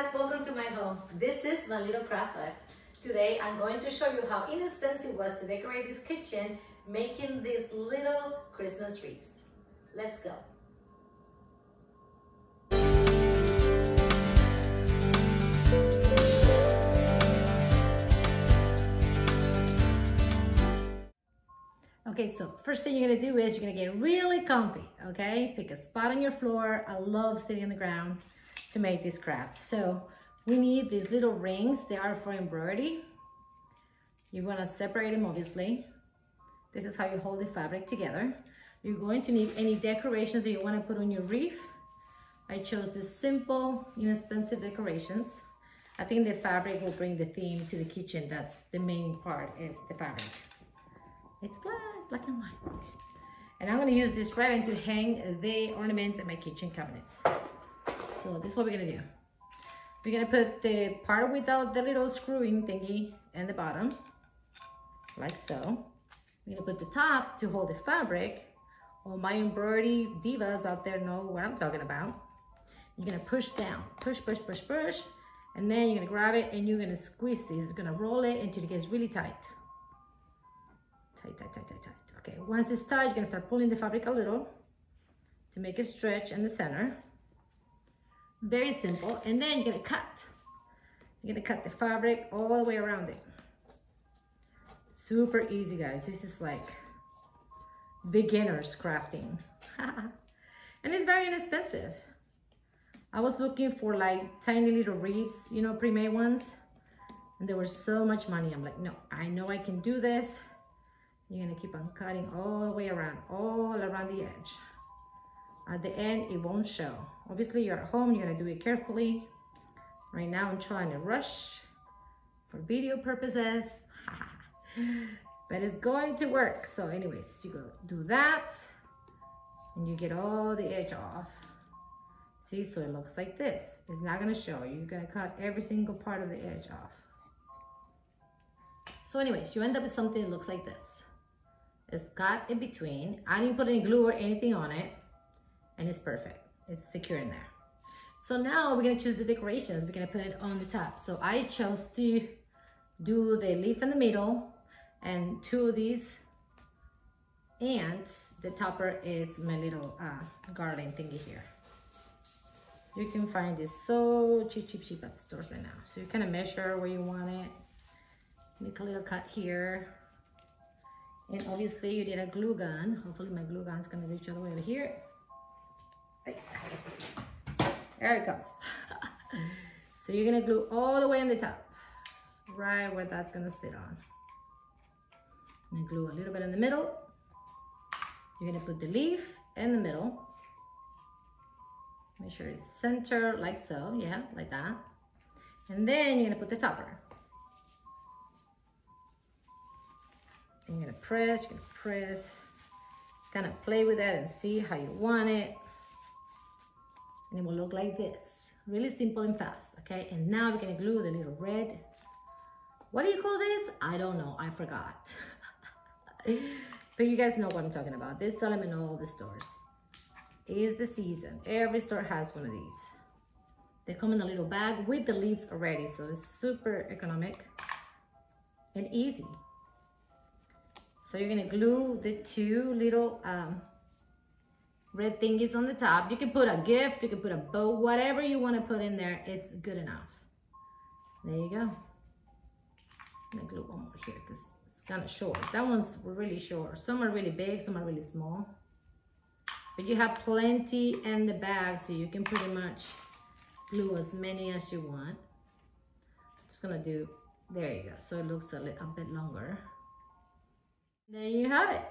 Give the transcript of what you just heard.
guys, welcome to my home. This is my little craft box. Today I'm going to show you how inexpensive it was to decorate this kitchen making these little Christmas wreaths. Let's go. Okay, so first thing you're gonna do is you're gonna get really comfy, okay? Pick a spot on your floor. I love sitting on the ground to make these crafts. So we need these little rings. They are for embroidery. You wanna separate them, obviously. This is how you hold the fabric together. You're going to need any decorations that you wanna put on your wreath. I chose this simple, inexpensive decorations. I think the fabric will bring the theme to the kitchen. That's the main part, is the fabric. It's black and white. And I'm gonna use this ribbon to hang the ornaments in my kitchen cabinets. So this is what we're gonna do. We're gonna put the part without the little screwing thingy in the bottom, like so. We're gonna put the top to hold the fabric. All my embroidery divas out there know what I'm talking about. You're gonna push down, push, and then you're gonna grab it and you're gonna squeeze this. You're gonna roll it until it gets really tight. Tight. Okay, once it's tight, you're gonna start pulling the fabric a little to make it stretch in the center. Very simple. And then you're gonna cut. You're gonna cut the fabric all the way around it. Super easy, guys. This is like beginners crafting. And it's very inexpensive. I was looking for like tiny little wreaths, you know, pre-made ones. And they were so much money. I'm like, no, I know I can do this. You're gonna keep on cutting all the way around, all around the edge. At the end, it won't show. Obviously, you're at home, you're gonna do it carefully. Right now, I'm trying to rush for video purposes, but it's going to work. So anyways, you go do that, and you get all the edge off. See, so it looks like this. It's not gonna show. You're gonna cut every single part of the edge off. So anyways, you end up with something that looks like this. It's cut in between. I didn't put any glue or anything on it, and it's perfect. It's secure in there. So now we're gonna choose the decorations. We're gonna put it on the top. So I chose to do the leaf in the middle and two of these, and the topper is my little garland thingy here. You can find this so cheap at the stores right now. So you kind of measure where you want it. Make a little cut here. And obviously you did a glue gun. Hopefully my glue gun is gonna reach all the way to here. There it goes. So you're gonna glue all the way on the top, right where that's gonna sit on. And glue a little bit in the middle. You're gonna put the leaf in the middle. Make sure it's centered like so, yeah, like that. And then you're gonna put the topper. And you're gonna press, kind of play with that and see how you want it. And it will look like this. Really simple and fast, okay? And now we're gonna glue the little red. What do you call this? I don't know, I forgot. But you guys know what I'm talking about. They sell them in all the stores. It is the season. Every store has one of these. They come in a little bag with the leaves already, so it's super economic and easy. So you're gonna glue the two little red thingies on the top. You can put a gift, you can put a bow, whatever you wanna put in there, it's good enough. There you go. I'm gonna glue one more here because it's kind of short. That one's really short. Some are really big, some are really small. But you have plenty in the bag, so you can pretty much glue as many as you want. Just gonna do, there you go. So it looks a bit longer. There you have it.